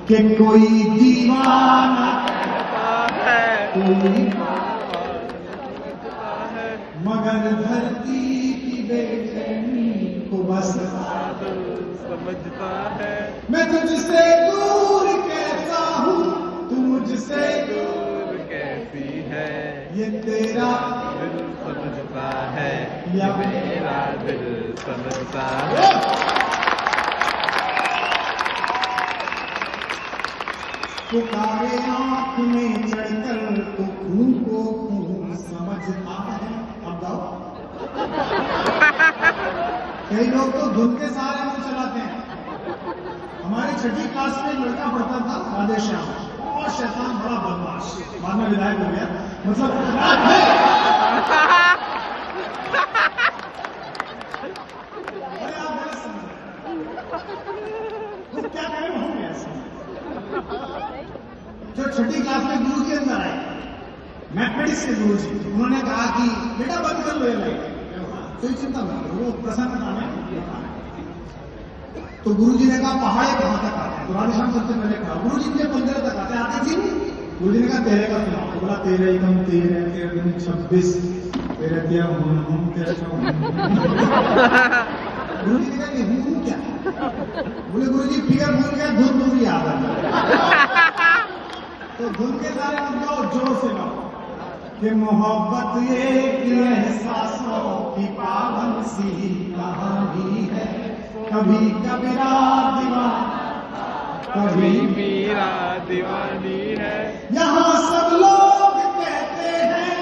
कि कोई दीवाना है, कोई मगर धरती की बेचैनी को बस समझता है। मैं तुझसे दूर कैसा हूँ, तू मुझसे दूर कैसी है, ये तेरा दिल समझता है, या मेरा दिल समझता है। पुकारे आँख में चढ़कर तो खून को खून समझता है। अब गाओ। कई लोग तो धुन के सहारे मुंह चलाते हैं। हमारी छठी क्लास में एक लड़का पढ़ता था, राधेश्याम, और शैतान, बड़ा बदमाश, बाद में विधायक हो गया। मतलब अरे आप गलत समझ रहे हैं। तो क्या करें, हो गया ऐसा। जो छठी क्लास में गुरु जी अंदर आए, मैथमेटिक्स के गुरु जी, उन्होंने कहा कि बेटा बंद कर लो ये लाइट, कोई चिंता मत करो, वो प्रसन्नता में। तो गुरु जी ने कहा पहाड़े कहां तक आते हैं, तो राधेश्याम सबसे पहले कहा गुरु जी के 15 तक आते जी। गुरु जी ने कहा तेरे का सुनाओ, तो बोला तेरे एकम तेरे, तेरे दिन 26, तेरे तेरा हूं, तेरे गुरु जी ने कहा कि हूं क्या? बोले गुरु जी फिगर भूल गया, धुन भूल याद है। तो धुन के सारे मत गाओ, जोर से गाओ कि मोहब्बत एक एहसासों की पावन सी कहानी है, कभी कबीरा दीवाना, कभी मेरा दीवानी है। यहाँ सब लोग कहते हैं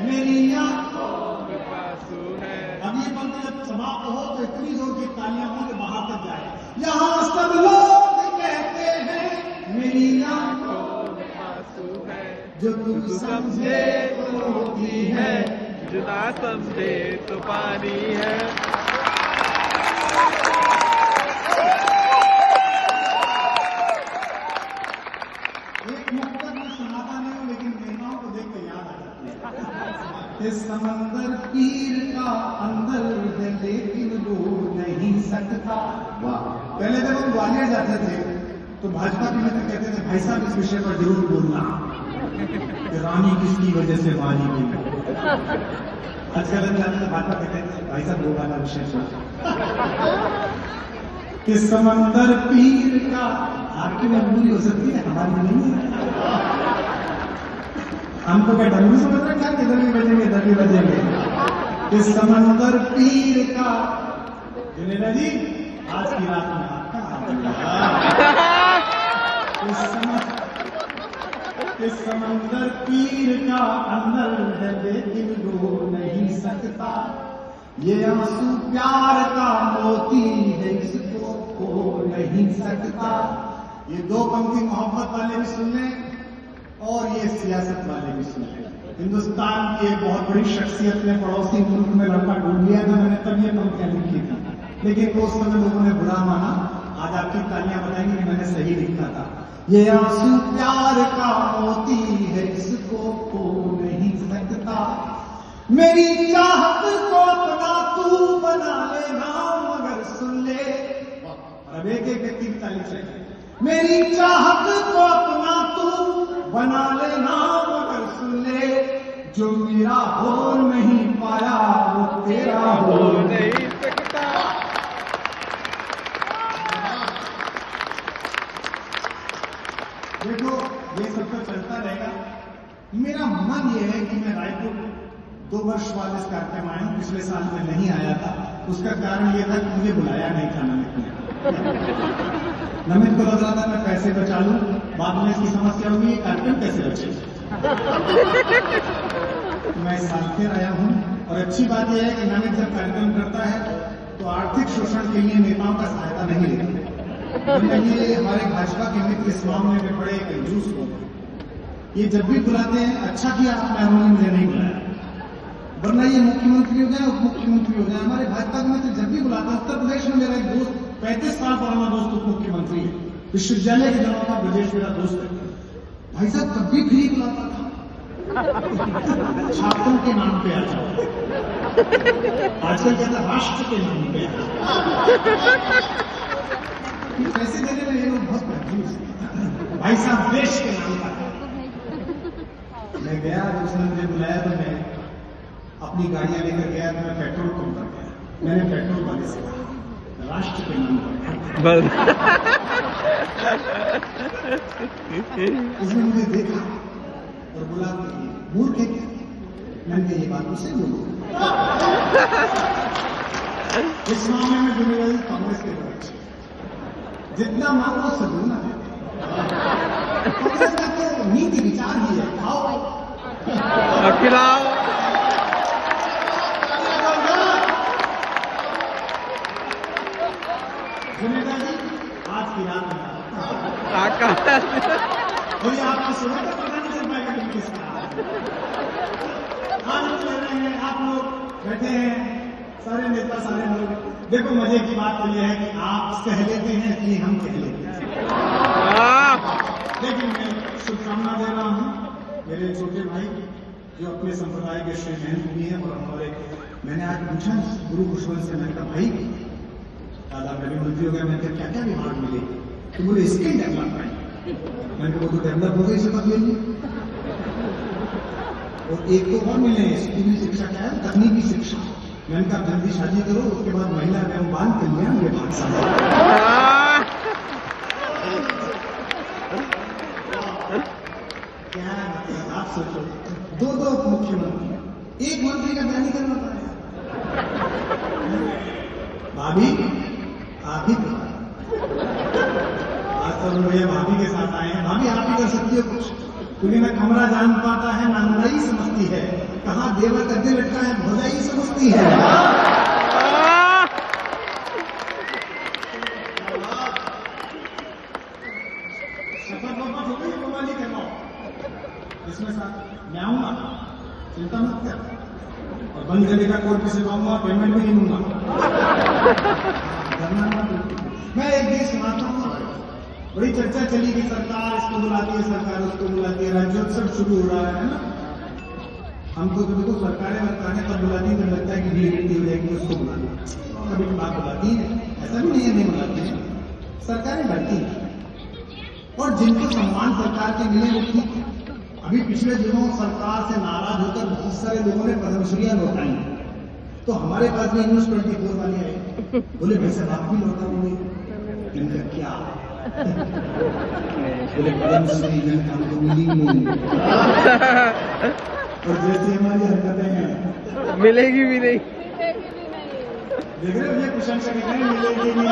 मेरी आंखों में आंसू है। अब ये पंक्ति जब समाप्त हो तो इतनी जोर की तालियां हो कि बाहर तक जाए। यहाँ सब लोग कहते हैं मेरी आंखों में आंसू है, जो तू समझे तो होती है, जो ना समझे तो पानी है। एक मुक्तक में सुनाता नहीं हूं, लेकिन नेताओं को देख के याद आ जाती है। इस समंदर पीर का अंदर है लेकिन वो नहीं सकता। पहले जब हम ग्वालियर जाते थे तो भाजपा के नेता कहते थे भाई साहब इस विषय पर जरूर बोलना कि रानी किसकी वजह से मारी गई। आजकल हम जाते थे भाजपा कहते थे भाई साहब वो वाला विषय कि समंदर पीर का, आपकी मजबूरी हो सकती है, हमारी नहीं है। हमको क्या डंगू समझ रहे हैं, किधर भी बजेंगे इधर भी बजेंगे। इस समंदर पीर का, जुनेदा जी आज की रात में आपका इस समंदर पीर का अंदर है लेकिन डूब नहीं सकता। ये आंसू प्यार का मोती है, इसको खो नहीं सकता। ये दो पंक्ति मोहब्बत वाले भी सुन लें और ये सियासत वाले भी सुन लें। हिंदुस्तान की एक बहुत बड़ी शख्सियत ने पड़ोसी मुल्क में लड़का ढूंढ लिया था, मैंने तब ये पंक्तियां लिखी थी, लेकिन उस समय लोगों ने बुरा माना। आज आपकी तालियां बताएंगे कि मैंने सही लिखा था। ये आंसू प्यार का मोती है, इसको खो नहीं सकता। मेरी चाहत को अपना तू बना लेना, मगर सुन ले, अब एक एक व्यक्ति की तारीफ चाहिए। मेरी चाहत को अपना तू बना लेना, मगर सुन ले, जो मेरा हो नहीं पाया वो तेरा हो नहीं सकता। देखो ये सब तो चलता रहेगा। मेरा मन ये है कि मैं रायपुर 2 वर्ष बाद इस कार्यक्रम आया हूं, पिछले साल में नहीं आया था। उसका कारण ये था कि मुझे बुलाया नहीं था नमित ने। नमित को लग रहा था मैं पैसे बचा लूं, बाद में इसकी समस्या होगी कार्यक्रम कैसे बचे। मैं इस साल फिर आया हूं और अच्छी बात यह है कि नमित जब कार्यक्रम करता है तो आर्थिक शोषण के लिए नेताओं का सहायता नहीं लेता। ये हमारे भाजपा के मित्र इस मामले में बड़े कंजूस लोग, ये जब भी बुलाते हैं अच्छा किया आपने, उन्होंने मुझे नहीं बुलाया, वरना ये मुख्यमंत्री हो जाए उप मुख्यमंत्री हो जाए। हमारे भाजपा के मित्र जब भी बुलाते हैं, उत्तर प्रदेश में मेरा एक दोस्त 35 साल पुराना दोस्त उप मुख्यमंत्री है, विश्वविद्यालय के दिनों का ब्रजेश मेरा दोस्त है, भाई साहब तब भी फ्री बुलाता था। छात्रों के नाम पे आ जाओ, आजकल कहता राष्ट्र के नाम पे आ जाओ। पैसे देने में ये लोग बहुत कंफ्यूज हैं। भाई साहब देश के नाम का है। मैं गया, उसने मुझे बुलाया तो मैं अपनी गाड़ियां लेकर गया, तो मैं पेट्रोल पंप पर गया। मैंने पेट्रोल वाले से कहा राष्ट्र के नाम पर। बस उसने मुझे देखा और बोला कि मूर्ख है क्या? मैंने कहा ये बात उसे बोलो। इस मामले में जिम्मेदारी कांग्रेस के ऊपर, जितना मांगो सदुना देते। कांग्रेस का तो नीति विचार ही है, खाओ खिलाओ। जिम्मेदारी आज की रात में कोई आपको सुना तो पता नहीं चल पाएगा कि किसका। आज हम कह रहे हैं, आप लोग बैठे हैं, सारे नेता सारे लोग। देखो मजे की बात तो यह है कि आप कह लेते हैं कि हम कह लेते हैं। लेकिन मैं शुभकामना दे रहा हूँ मेरे छोटे भाई जो अपने संप्रदाय के श्री महंत भी हैं। और हमारे मैंने आज पूछा गुरु खुशवंत से, मैंने कहा भाई दादा मेरे मंत्री हो गया, मैंने कहा क्या क्या विभाग मिले? तो बोले स्किल डेवलपमेंट। मैंने कहा वो तो डेवलप हो गई, शपथ ले ली। और एक तो और मिले स्कूली शिक्षा, क्या है तकनीकी शिक्षा। मैंने कहा जल्दी शादी करो, उसके बाद महिला एवं बाल कल्याण विभाग क्या मतलब आप सोचो, दो मुख्यमंत्री, एक मंत्री का क्या नहीं करना पड़ेगा? भाभी आप ही आज तो भैया भाभी के साथ आए हैं। भाभी आप ही कर सकती हो कुछ, क्योंकि ना कमरा जान पाता है ना अंदर समझती है, कहाँ देवर कद्दे लटका है भौजाई समझती है। शपथ वपथ हो गई, कमाली करना इसमें साथ मैं आऊंगा, चिंता मत कर। और बंद करने का कोर्ट से पाऊंगा, पेमेंट भी नहीं दूंगा। मैं एक देश सुनाता हूँ, बड़ी चर्चा चली कि सरकार इसको बुलाती है, सरकार उसको बुलाती है, राज्योत्सव शुरू हो रहा है ना। हमको तो देखो सरकारें तब बुलाती है जब लगता है कि भीड़ इतनी हो जाएगी उसको बुलाना। कभी बात बुलाती है, ऐसा भी नहीं है नहीं बुलाती है, सरकारें डरती हैं। और जिनको सम्मान सरकार के मिले वो ठीक। अभी पिछले दिनों सरकार से नाराज होकर बहुत सारे लोगों ने पद्मश्रियां लौटाई, तो हमारे पास भी न्यूज 24 वाले आए, बोले वैसे बात भी लौटा होंगे, इनका क्या? बोले पद्मश्री हमको मिली नहीं। और जैसे हमारी हरकतें हैं मिलेगी भी नहीं। देख रहे हो ये प्रशंसा कर रहे हैं, मिलेगी नहीं।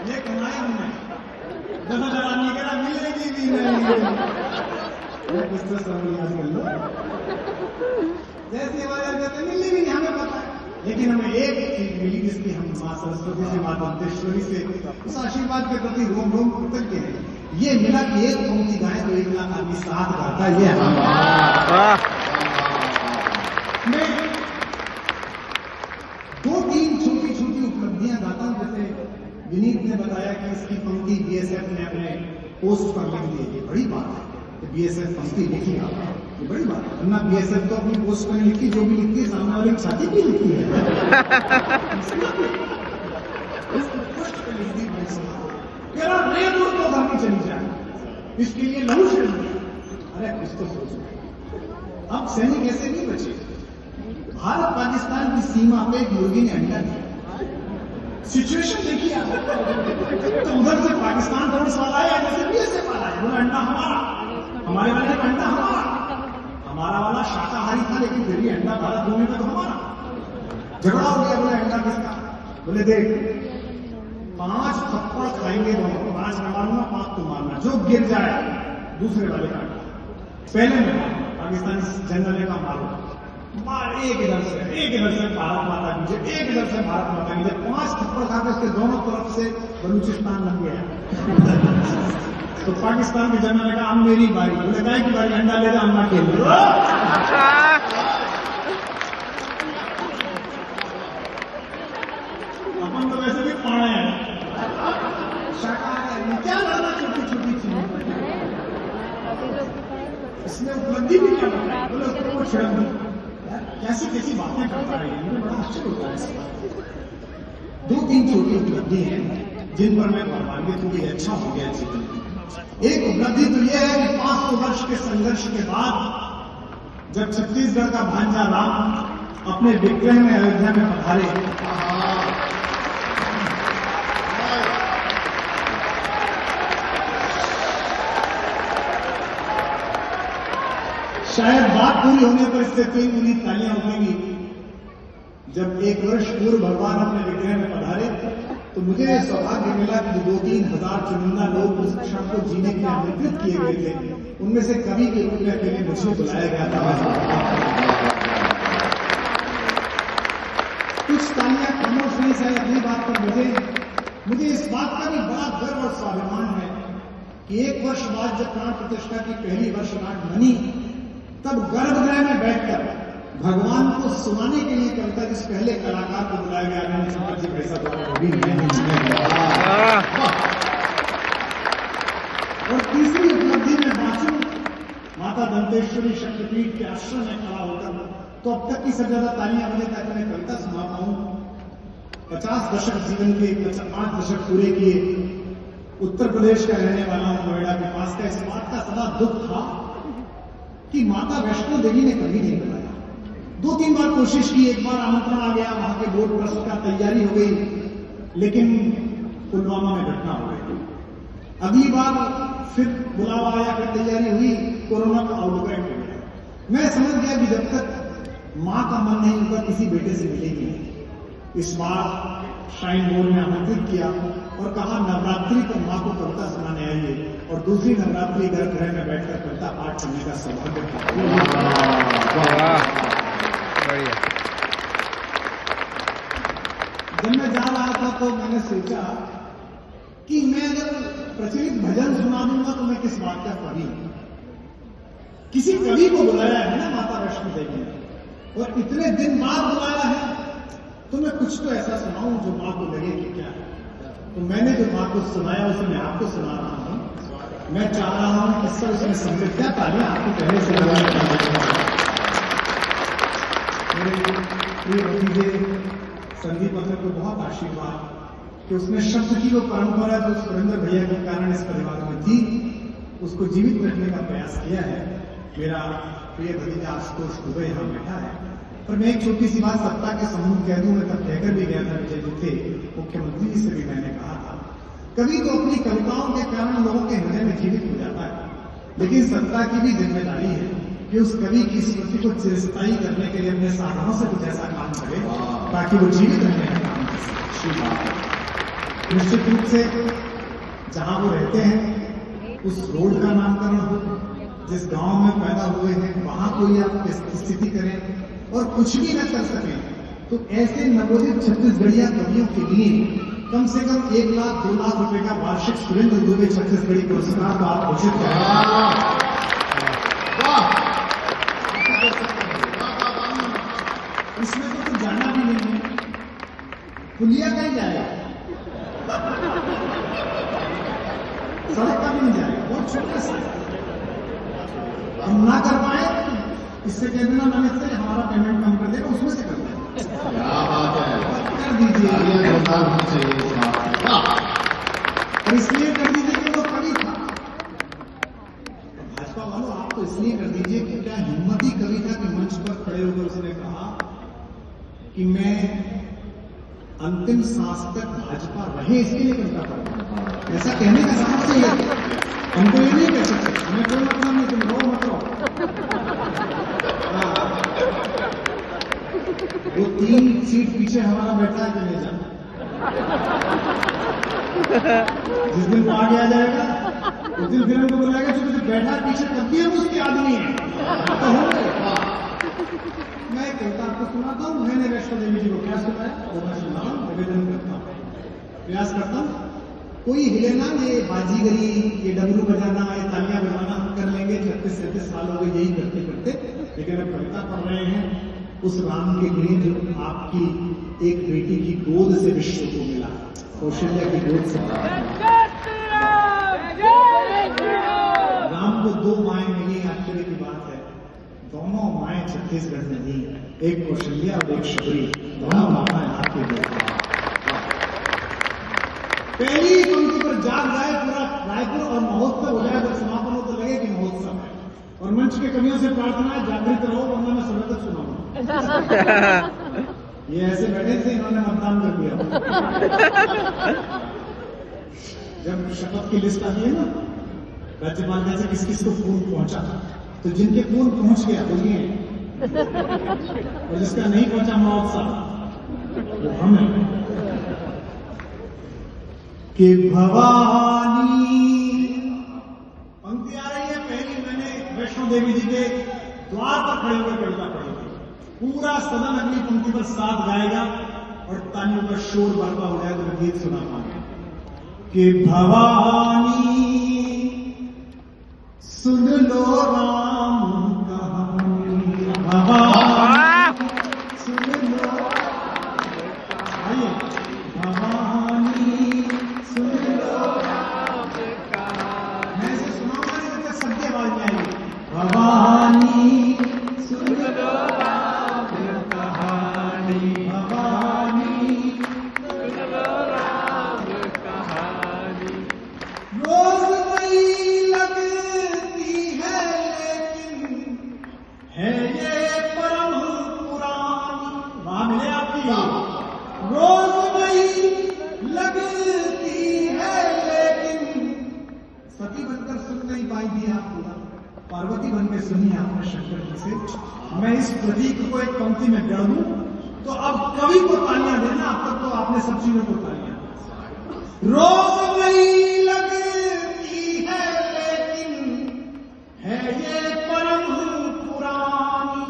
ये कमाया हमने 10,000 आदमी कह रहा मिलेगी भी नहीं। कुछ तो समझ याद कर लो, जैसे हमारे हरकतें मिली भी नहीं हमें पता है, लेकिन हमें एक चीज मिली जिसकी हम माँ सरस्वती से, माँ दंतेश्वरी से उस आशीर्वाद के प्रति रोम रोम कृतज्ञ हैं। ये मिला कि एक पंक्ति गाए तो 1 लाख आदमी साथ गाता है। ये मैं 2-3 छोटी छोटी उपलब्धियां गाता हूं। जैसे विनीत ने बताया कि इसकी पंक्ति बीएसएफ ने अपने पोस्ट पर लिख दी, ये बड़ी बात है। बीएसएफ पंक्ति लिखी आप, ये बड़ी बात है। वरना बीएसएफ तो अपनी पोस्ट पर लिखती, जो भी लिखती है सामने वाले की छाती भी लिखती है। दूर तो भागी चली जाए, इसके लिए लहू से अरे कुछ तो सोचो। अब सैनिक ऐसे नहीं बचे। भारत पाकिस्तान की सीमा पे एक मुर्गी ने अंडा दिया, सिचुएशन देखिए आप। तो उधर से पाकिस्तान पुलिस वाला है, इधर से बीएसएफ वाला है, बोला अंडा हमारा, हमारे वाले का अंडा हमारा वाला शाकाहारी था, लेकिन फिर भी अंडा भारत भूमि में तो हमारा। झगड़ा हो गया, बोले अंडा किसका? बोले देख 5 थप्पड़ खाएंगे दोनों, 5 मैं मारूंगा 5 तू मारना, जो गिर जाए दूसरे वाले का। पहले में पाकिस्तानी जनरल ने कहा मारो, मार एक इधर से भारत माता की जय, एक इधर से भारत माता की जय। 5 थप्पड़ खाकर उसके दोनों तरफ से बलूचिस्तान लग गया। तो पाकिस्तान के जनरल ने कहा अब मेरी बारी। बोले गाय की बारी, अंडा ले जा, अम्मा खेल लो। अपन तो वैसे भी पाड़े हैं, शाकाहारी क्या लड़ना छोटी छोटी चीज, इसमें उपलब्धि भी क्या बताई। बोले उसको कुछ कैसी कैसी बातें करता रही है, मुझे बड़ा आश्चर्य होता है। 2-3 छोटी उपलब्धि है। जिन पर मैं प्रभावित हुई, अच्छा हो गया जीवन में। एक उपलब्धि तो यह है कि 500 वर्ष के संघर्ष के बाद जब छत्तीसगढ़ का भांजा राम अपने विग्रह में अयोध्या में पधारे, शायद बात पूरी होने पर इससे 3 गुनी तालियां उठेंगी। जब 1 वर्ष पूर्व भगवान अपने विग्रह में पधारे तो मुझे सौभाग्य मिला कि 2-3 हजार चुनिंदा लोग उस क्षण को जीने के लिए आमंत्रित किए गए थे। उनमें से कवि के रूप में अकेले मुझे बुलाया गया था। कुछ तालियां खामोश नहीं शायद अपनी बात पर मुझे इस बात का भी बड़ा गर्व और स्वाभिमान है कि 1 वर्ष बाद जब प्राण प्रतिष्ठा की पहली वर्षगांठ बनी, तब गर्भगृह में बैठकर भगवान को सुनाने के लिए कविता जिस पहले कलाकार को बुलाया गया, मैंने समझ जी पैसा और तीसरी उपलब्धि में बांचू माता दंतेश्वरी शक्तिपीठ के आश्रम में खड़ा होकर, तो अब तक की सबसे ज्यादा तालियां बने ताकि मैं कविता सुना पाऊं। 50 दशक जीवन के 5 दशक पूरे किए, उत्तर प्रदेश का रहने वाला हूं, नोएडा के पास का। इस बात का सदा दुख था कि माता वैष्णो देवी ने कभी नहीं बुलाया। 2-3 बार कोशिश की, एक बार आमंत्रण आ गया, वहां के बोर्ड ट्रस्ट का तैयारी हो गई, लेकिन पुलवामा में घटना हो गई। अगली बार फिर बुलावा आया, फिर तैयारी हुई, कोरोना का आउटब्रेक हो गया। मैं समझ गया कि जब तक मां का मन नहीं होगा किसी बेटे से मिलेगी नहीं। इस बार श्राइन बोर्ड ने आमंत्रित किया और कहा नवरात्रि पर मां को कविता सुनाने आइए, और दूसरी नवरात्रि गर्भगृह में बैठकर कविता पाठ करने का सौभाग्य था। जब मैं जा रहा था तो मैंने सोचा कि मैं अगर प्रचलित भजन सुना दूंगा तो मैं किस बात का कवि हूं। किसी कवि को बुलाया है ना माता वैष्णो देवी ने, और इतने दिन बाद बुलाया है, तो मैं कुछ तो ऐसा सुनाऊं जो मां को लगे कि क्या है। तो मैंने जो मां को सुनाया उसे मैं आपको सुना रहा हूं। मैं चाह रहा हूं इससे उसमें समझ क्या तालियां आपको पहले से मेरे प्रिय भतीजे संदीप अगर को बहुत आशीर्वाद कि उसने शब्द की वो परंपरा जो सुरेंद्र भैया के कारण इस परिवार में थी, उसको जीवित रखने का प्रयास किया है। मेरा प्रिय भतीजा आशुतोष दुबे यहां बैठा है। पर मैं एक छोटी सी बात सत्ता के समूह कह दूं, मैं तब कहकर भी गया था विजय जी थे, मुख्यमंत्री जी से भी मैंने कहा था, कवि तो अपनी कविताओं के कारण लोगों के हृदय में जीवित हो जाता है, लेकिन सत्ता की भी जिम्मेदारी है कि उस कवि की स्मृति को चिरस्थायी करने के लिए अपने साधनों से कुछ ऐसा काम करे ताकि वो जीवित रहने का काम कर सके। निश्चित रूप से जहां वो रहते हैं उस रोड का नामकरण हो, जिस गांव में पैदा हुए हैं वहां कोई आप स्थिति करें, और कुछ भी न कर सके तो ऐसे नवोदित छत्तीसगढ़िया कवियों के लिए कम से कम 1 लाख 2 लाख रुपए का वार्षिक सुरेंद्र दुबे छत्तीसगढ़ी पुरस्कार को आप घोषित करें। इसमें तो कुछ जाना भी नहीं है, पुलिया का ही जाएगा, सड़क का भी नहीं जाएगा, बहुत छोटा सा। हम ना कर पाए इससे कह देना मैंने से हमारा पेमेंट कम कर देगा, उसमें से कर देगा। कर दीजिए, और इसलिए कर दीजिए कि वो कवि था। भाजपा वालों आप तो इसलिए कर दीजिए कि क्या हिम्मती कवि था कि मंच पर खड़े होकर उसने कहा कि मैं अंतिम सांस तक भाजपा रहे इसके लिए कविता पढ़ता। ऐसा कहने का साहस चाहिए, हम तो ये नहीं कह सकते, हमें कोई मतलब नहीं, तुम रो मत रो। वो 3 सीट पीछे हमारा बैठा है चले जाना, जिस दिन वो आगे आ जाएगा उस दिन फिर हमको बोलेगा जो बैठा पीछे तब भी हम उसके आदमी है। तो मैं कविता आपको सुनाता हूँ। मैंने वैष्णो देवी जी को क्या सुनाया वो मैं सुना हूँ, निवेदन करता हूँ, प्रयास करता हूँ। कोई हिले ना, ये बाजीगरी, ये डमरू बजाना, ये तालियां बजाना हम कर लेंगे, 36-37 साल हो गए यही करते करते, लेकिन अब कविता पढ़ रहे हैं उस राम के लिए जो आपकी एक बेटी की गोद से विश्व को मिला, कौशल्या की गोद से। राम को 2 माएं मिली, आश्चर्य की बात है, दोनों माएं छत्तीसगढ़ में थी, एक कौशल्या और एक शबरी, दोनों माताएं आपके लिए। पहली पंक्ति पर जाग जाए पूरा रायपुर और महोत्सव हो जाए, जब समापन हो तो लगे कि महोत्सव है। और मंच के कवियों से प्रार्थना है जागृत रहो, वरना मैं सुबह तक सुनाऊंगा। ये ऐसे बैठे थे, इन्होंने मतदान कर दिया। जब शपथ की लिस्ट आती है ना, राज्यपाल जैसे किस किस को फोन पहुंचा, तो जिनके फोन पहुंच गया बोलिए, और जिसका नहीं पहुंचा महोत्सव वो हम हैं। कि भवानी पंक्ति आ रही है पहली, मैंने वैष्णो देवी जी के द्वार पर खड़े हुए कविता पढ़ी थी। पूरा सदन अगली पंक्ति पर साथ गाएगा और तालियों का शोर बरपा हो जाएगा तो गीत सुना पाएंगे। कि भवानी सुन लो राम कहानी, भवानी सुन लो, आइए, भवानी सुन लो राम कहानी। मैं इसे सुनाऊंगा नहीं जब तक सबकी आवाज में आएगी। भवानी सुन लो राम कहानी, भवानी सुन लो राम कहानी। रोज नई लगती है लेकिन है ये परम पुरानी। वहां मिले आपकी, रोज नई लगती है लेकिन सती बनकर सुन नहीं पाई थी आप पूरा, पार्वती बनकर सुनी आपने शंकर जी से। मैं इस प्रतीक को एक पंक्ति में गढ़ दूं तो अब कवि को तालियां देना, अब तक तो आपने सब चीजों को तालियां। रोज नई लगती है लेकिन है ये परम पुरानी,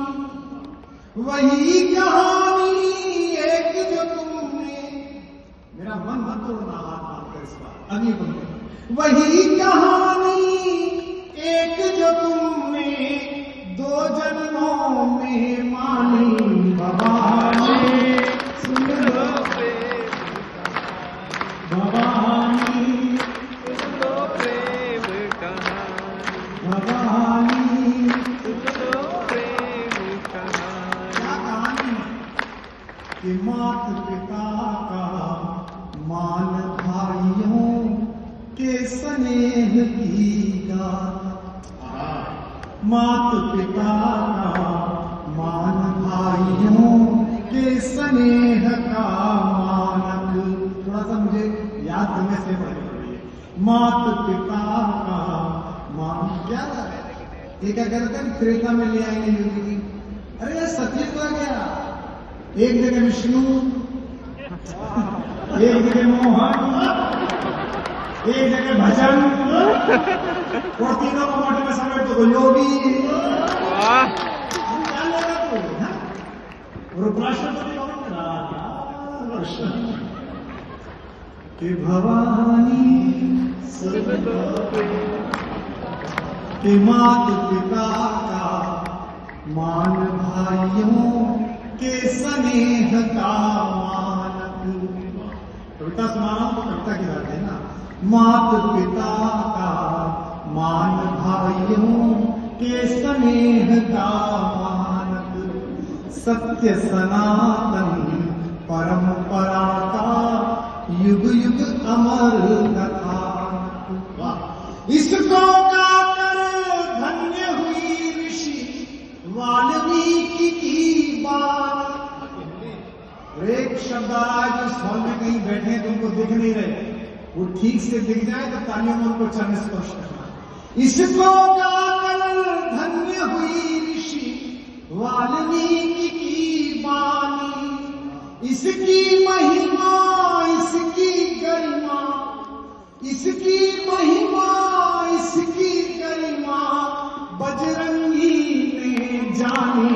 वही कहानी एक जो तुमने, मेरा मन मत तोड़ना हाथ मारकर इस बार, अगली पंक्ति। वही कहानी एक जो तुमने दो जन्मों में मानी, भवानी सुन लो भवानी सुन लो प्रेम कहानी, भवानी सुन लो प्रेम कहानी। क्या कहानी है? कि मात पिता का मान भाइयों के स्नेह की गाथा, मात पिता का मान भाइयों के स्नेह का मानक। थोड़ा सा मुझे याद करने से पड़े पड़िए। मात पिता का मान, क्या ये क्या कहते हैं, त्रेता में ले आएंगे योगी जी। अरे यार सत्य तो आ गया, एक जगह विष्णु, एक जगह मोहन, एक जगह भजन, और तीनों को मोटे में समेट तो योगी। क्या लेगा तू? और उपराष्ट्रपति कि भवानी कि मात पिता का मान भाइयों के स्नेह का मानक। कविता सुना रहा हूं तो कविता की बात है ना। मात पिता का मान भाइयों के स्नेह का मानक, सत्य सनातन परंपरा का युग युग अमर कथा। इसको गाकर धन्य हुई ऋषि वाल्मीकि की बात। एक शब्द आ रहा है जो इस हॉल में कहीं बैठे हैं तुमको दिख नहीं रहे, वो ठीक से दिख जाए तो तालियों में उनको चरण स्पर्श करना। इसको गाकर धन्य हुई ऋषि वाल्मीकि की वाणी, इसकी महिमा इसकी गरिमा, इसकी महिमा इसकी गरिमा बजरंगी ने जानी।